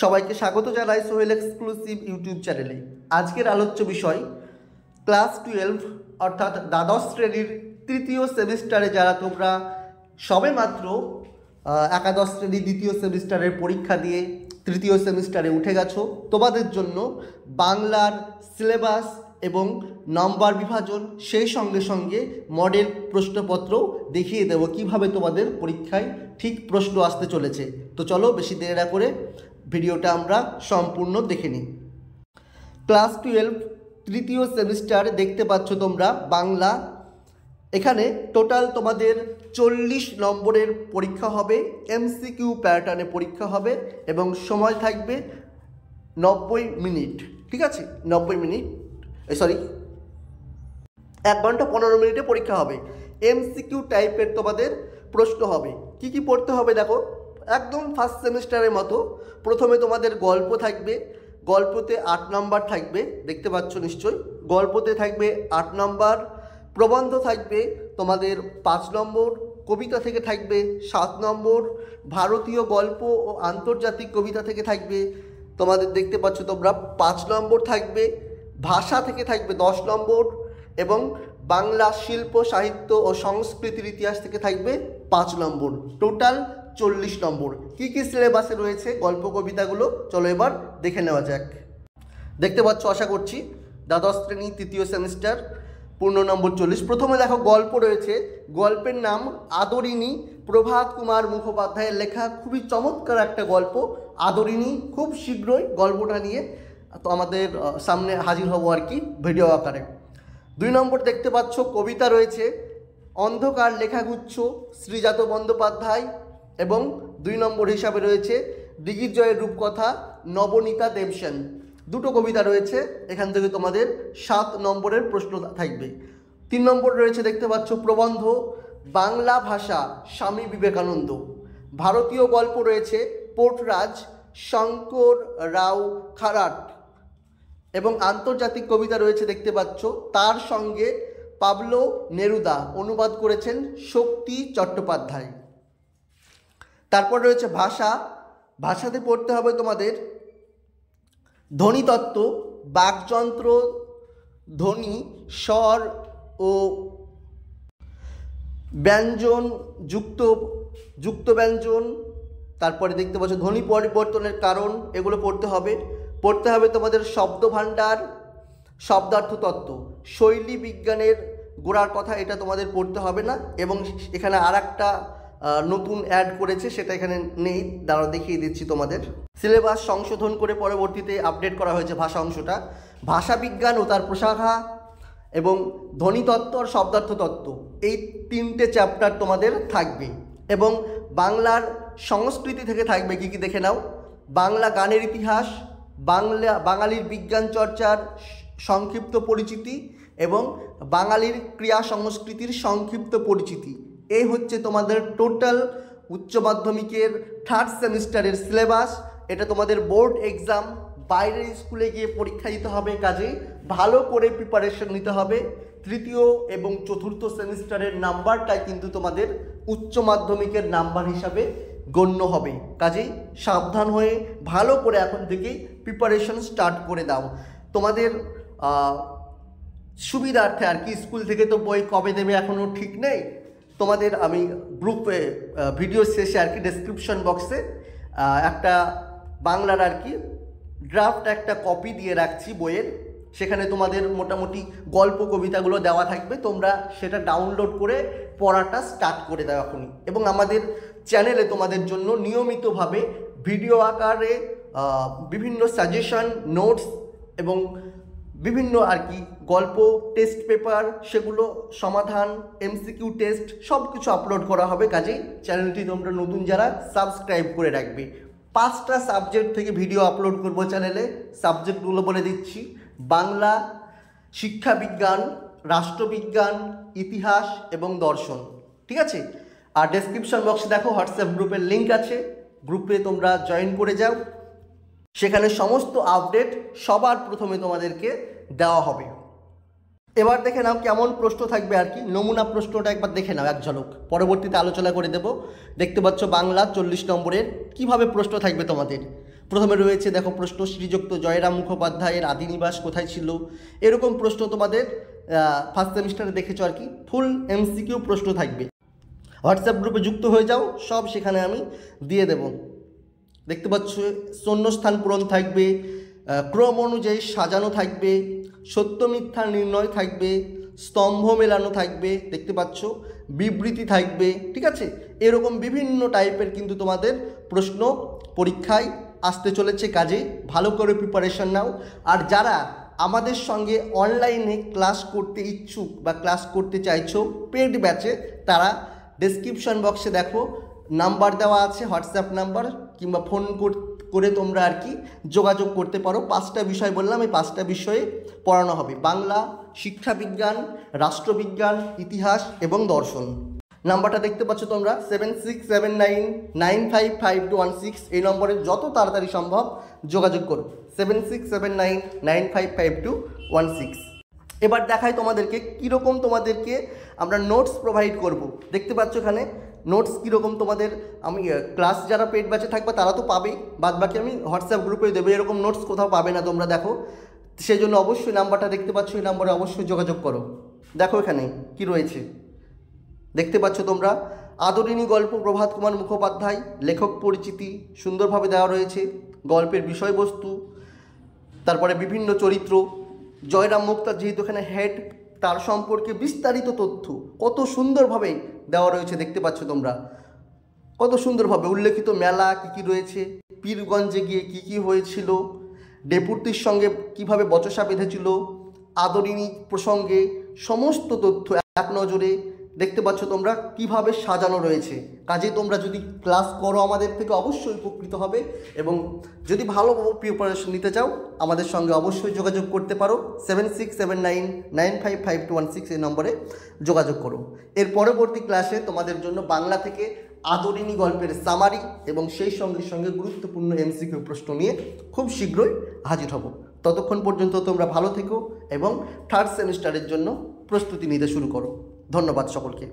সবাইকে স্বাগত জানাই সোহেল এক্সক্লুসিভ ইউটিউব চ্যানেলে। আজকের আলোচ্য বিষয় ক্লাস 12 অর্থাৎ দ্বাদশ শ্রেণীর তৃতীয় সেমিস্টারে যারা তোমরা সবেমাত্র একাদশ শ্রেণী দ্বিতীয় সেমিস্টারের পরীক্ষা দিয়ে তৃতীয় সেমিস্টারে উঠে গেছো, তোমাদের জন্য বাংলার সিলেবাস এবং নম্বর বিভাজন সেই সঙ্গে সঙ্গে মডেল প্রশ্নপত্র দেখিয়ে দেব কীভাবে তোমাদের পরীক্ষায় ঠিক প্রশ্ন আসতে চলেছে। তো চলো বেশি দেরি না করে ভিডিওটা আমরা সম্পূর্ণ দেখে নিই। ক্লাস 12 তৃতীয় সেমিস্টার দেখতে পাচ্ছ তোমরা বাংলা। এখানে টোটাল তোমাদের 40 নম্বরের পরীক্ষা হবে, এমসিকিউ প্যাটার্নে পরীক্ষা হবে এবং সময় থাকবে 90 মিনিট। ঠিক আছে, 90 মিনিট, সরি 1 ঘন্টা 15 মিনিটে পরীক্ষা হবে। এমসিকিউ টাইপের তোমাদের প্রশ্ন হবে। কি কি পড়তে হবে দেখো, একদম ফার্স্ট সেমিস্টারের মতো। প্রথমে তোমাদের গল্প থাকবে, গল্পতে 8 নম্বর থাকবে, দেখতে পাচ্ছ নিশ্চয়ই। গল্পতে থাকবে 8 নম্বর, প্রবন্ধ থাকবে তোমাদের 5 নম্বর, কবিতা থেকে থাকবে 7 নম্বর, ভারতীয় গল্প ও আন্তর্জাতিক কবিতা থেকে থাকবে তোমাদের দেখতে পাচ্ছ তোমরা 5 নম্বর থাকবে, ভাষা থেকে থাকবে 10 নম্বর এবং বাংলা শিল্প সাহিত্য ও সংস্কৃতির ইতিহাস থেকে থাকবে 5 নম্বর। টোটাল 40 নম্বর। কী কী সিলেবাসে রয়েছে গল্প কবিতাগুলো চলো এবার দেখে নেওয়া যাক। দেখতে পাচ্ছ আশা করছি দ্বাদশ শ্রেণী তৃতীয় সেমিস্টার, পূর্ণ নম্বর 40। প্রথমে দেখো গল্প রয়েছে, গল্পের নাম আদরিণী, প্রভাত কুমার মুখোপাধ্যায়ের লেখা। খুবই চমৎকার একটা গল্প আদরিণী। খুব শীঘ্রই গল্পটা নিয়ে তো আমাদের সামনে হাজির হব আর কি ভিডিও আকারে। 2 নম্বর দেখতে পাচ্ছ কবিতা রয়েছে অন্ধকার লেখাগুচ্ছ, শ্রীজাত বন্দ্যোপাধ্যায় এবং 2 নম্বর হিসাবে রয়েছে দিগ্বিজয়ের রূপকথা, নবনীতা দেবসেন। 2টো কবিতা রয়েছে, এখান থেকে তোমাদের 7 নম্বরের প্রশ্ন থাকবে। 3 নম্বর রয়েছে দেখতে পাচ্ছ প্রবন্ধ, বাংলা ভাষা, স্বামী বিবেকানন্দ। ভারতীয় গল্প রয়েছে পোর্টরাজ, শঙ্কর রাও খারাট এবং আন্তর্জাতিক কবিতা রয়েছে দেখতে পাচ্ছ তার সঙ্গে পাবলো নেরুদা, অনুবাদ করেছেন শক্তি চট্টোপাধ্যায়। তারপর রয়েছে ভাষা, ভাষাতে পড়তে হবে তোমাদের ধ্বনিতত্ত্ব, বাকযন্ত্র, ধ্বনি, স্বর ও ব্যঞ্জন, যুক্ত ব্যঞ্জন। তারপরে দেখতে পাচ্ছ ধ্বনি পরিবর্তনের কারণ, এগুলো পড়তে হবে। পড়তে হবে তোমাদের শব্দভাণ্ডার, শব্দার্থ তত্ত্ব, শৈলী বিজ্ঞানের গোড়ার কথা, এটা তোমাদের পড়তে হবে না। এবং এখানে আর একটা নতুন অ্যাড করেছে, সেটা এখানে নেই, দাঁড়া দেখিয়ে দিচ্ছি তোমাদের। সিলেবাস সংশোধন করে পরবর্তীতে আপডেট করা হয়েছে ভাষা অংশটা। ভাষা বিজ্ঞান ও তার প্রশাখা এবং ধ্বনিতত্ত্ব আর শব্দার্থ তত্ত্ব, এই 3টে চ্যাপ্টার তোমাদের থাকবে। এবং বাংলার সংস্কৃতি থেকে থাকবে কী কী দেখে নাও, বাংলা গানের ইতিহাস, বাঙালির বিজ্ঞান চর্চার সংক্ষিপ্ত পরিচিতি এবং বাঙালির ক্রিয়া সংস্কৃতির সংক্ষিপ্ত পরিচিতি। এই হচ্ছে তোমাদের টোটাল উচ্চ মাধ্যমিকের 3rd সেমিস্টারের সিলেবাস। এটা তোমাদের বোর্ড এক্সাম, বাইরের স্কুলে গিয়ে পরীক্ষা দিতে হবে, কাজেই ভালো করে প্রিপারেশন নিতে হবে। তৃতীয় এবং চতুর্থ সেমিস্টারের নাম্বারটাই কিন্তু তোমাদের উচ্চ মাধ্যমিকের নাম্বার হিসাবে গণ্য হবে। কাজেই সাবধান হয়ে ভালো করে এখন থেকেই প্রিপারেশন স্টার্ট করে দাও। তোমাদের সুবিধার্থে আর কি, স্কুল থেকে তো বই কবে দেবে এখনও ঠিক নেই। তোমাদের আমি গ্রুপে ভিডিও শেষে আর কি ডেসক্রিপশন বক্সে একটা বাংলার আর কি ড্রাফট একটা কপি দিয়ে রাখছি বইয়ের। সেখানে তোমাদের মোটামুটি গল্প কবিতাগুলো দেওয়া থাকবে, তোমরা সেটা ডাউনলোড করে পড়াটা স্টার্ট করে দাও এখনই। এবং আমাদের চ্যানেলে তোমাদের জন্য নিয়মিতভাবে ভিডিও আকারে বিভিন্ন সাজেশন, নোটস এবং বিভিন্ন আর কি গল্প, টেস্ট পেপার, সেগুলো সমাধান, এমসিকিউ টেস্ট সব কিছু আপলোড করা হবে। কাজেই চ্যানেলটি তোমরা নতুন যারা সাবস্ক্রাইব করে রাখবে। 5টা সাবজেক্ট থেকে ভিডিও আপলোড করবো চ্যানেলে। সাবজেক্টগুলো বলে দিচ্ছি, বাংলা, শিক্ষা বিজ্ঞান, রাষ্ট্রবিজ্ঞান, ইতিহাস এবং দর্শন। ঠিক আছে, আর ডেসক্রিপশন বক্সে দেখো হোয়াটসঅ্যাপ গ্রুপের লিঙ্ক আছে, গ্রুপে তোমরা জয়েন করে যাও। সেখানে সমস্ত আপডেট সবার প্রথমে তোমাদেরকে দেওয়া হবে। এবার দেখে নাও কেমন প্রশ্ন থাকবে আর কি, নমুনা প্রশ্নটা একবার দেখে নাও এক ঝলক, পরবর্তীতে আলোচনা করে দেব। দেখতে পাচ্ছ বাংলা 40 নম্বরের কীভাবে প্রশ্ন থাকবে তোমাদের। প্রথমে রয়েছে দেখো প্রশ্ন, শ্রীযুক্ত জয়রাম মুখোপাধ্যায়ের আদিনিবাস কোথায় ছিল, এরকম প্রশ্ন তোমাদের ফার্স্ট সেমিস্টারে দেখেছো আর কি। ফুল এমসিকিউ প্রশ্ন থাকবে। হোয়াটসঅ্যাপ গ্রুপে যুক্ত হয়ে যাও, সব সেখানে আমি দিয়ে দেব। দেখতে পাচ্ছ শূন্যস্থান পূরণ থাকবে, ক্রম অনুযায়ী সাজানো থাকবে, সত্য মিথ্যা নির্ণয় থাকবে, স্তম্ভ মেলানো থাকবে, দেখতে পাচ্ছ বিবৃতি থাকবে, ঠিক আছে। এরকম বিভিন্ন টাইপের কিন্তু তোমাদের প্রশ্ন পরীক্ষায় আসতে চলেছে, কাজে ভালো করে প্রিপারেশন নাও। আর যারা আমাদের সঙ্গে অনলাইনে ক্লাস করতে ইচ্ছুক বা ক্লাস করতে চাইছো পেড ব্যাচে, তারা ডেসক্রিপশন বক্সে দেখো নাম্বার দেওয়া আছে, হোয়াটসঅ্যাপ নাম্বার, কিংবা ফোন করে তোমরা আর কি যোগাযোগ করতে পারো। 5টা বিষয় বললাম, এই 5টা বিষয়ে পড়ানো হবে: বাংলা, শিক্ষাবিজ্ঞান, রাষ্ট্রবিজ্ঞান, ইতিহাস এবং দর্শন। নাম্বারটা দেখতে পাচ্ছ তোমরা 7679955216। এই নম্বরে যত তাড়াতাড়ি সম্ভব যোগাযোগ করো, 7679955216। এবার দেখাই তোমাদেরকে কীরকম তোমাদেরকে আমরা নোটস প্রোভাইড করব। দেখতে পাচ্ছ এখানে নোটস কীরকম তোমাদের, আমি ক্লাস যারা পেড ব্যাচে থাকবে তারা তো পাবেই, বাদবাকি আমি হোয়াটসঅ্যাপ গ্রুপে দেবো। এরকম নোটস কোথাও পাবে না তোমরা, দেখো। সেই জন্য অবশ্যই নাম্বারটা দেখতে পাচ্ছ, এই নাম্বারে অবশ্যই যোগাযোগ করো। দেখো এখানে কি রয়েছে, দেখতে পাচ্ছ তোমরা আদরিণী গল্প প্রভাত কুমার মুখোপাধ্যায়, লেখক পরিচিতি সুন্দরভাবে দেওয়া রয়েছে, গল্পের বিষয়বস্তু, তারপরে বিভিন্ন চরিত্র, জয়রাম মুক্তার যেহেতু এখানে হেড, তার সম্পর্কে বিস্তারিত তথ্য কত সুন্দরভাবে দেওয়া রয়েছে, দেখতে পাচ্ছ তোমরা কত সুন্দরভাবে উল্লেখিত মেলা কী কী রয়েছে, পীরগঞ্জে গিয়ে কী কী হয়েছিল, ডেপুটির সঙ্গে কিভাবে বচসা বেঁধেছিল, আদরিণী প্রসঙ্গে সমস্ত তথ্য এক নজরে দেখতে পাচ্ছ তোমরা কিভাবে সাজানো রয়েছে। কাজে তোমরা যদি ক্লাস করো আমাদের থেকে অবশ্যই উপকৃত হবে, এবং যদি ভালো প্রিপারেশন নিতে চাও আমাদের সঙ্গে অবশ্যই যোগাযোগ করতে পারো। 7679955216 এই নম্বরে যোগাযোগ করো। এর পরবর্তী ক্লাসে তোমাদের জন্য বাংলা থেকে আদরিণী গল্পের সামারি এবং সেই সঙ্গে সঙ্গে গুরুত্বপূর্ণ এমসিকিউ প্রশ্ন নিয়ে খুব শীঘ্রই হাজির হব। ততক্ষণ পর্যন্ত তোমরা ভালো থেকো এবং থার্ড সেমিস্টারের জন্য প্রস্তুতি নিতে শুরু করো। ধন্যবাদ সকলকে।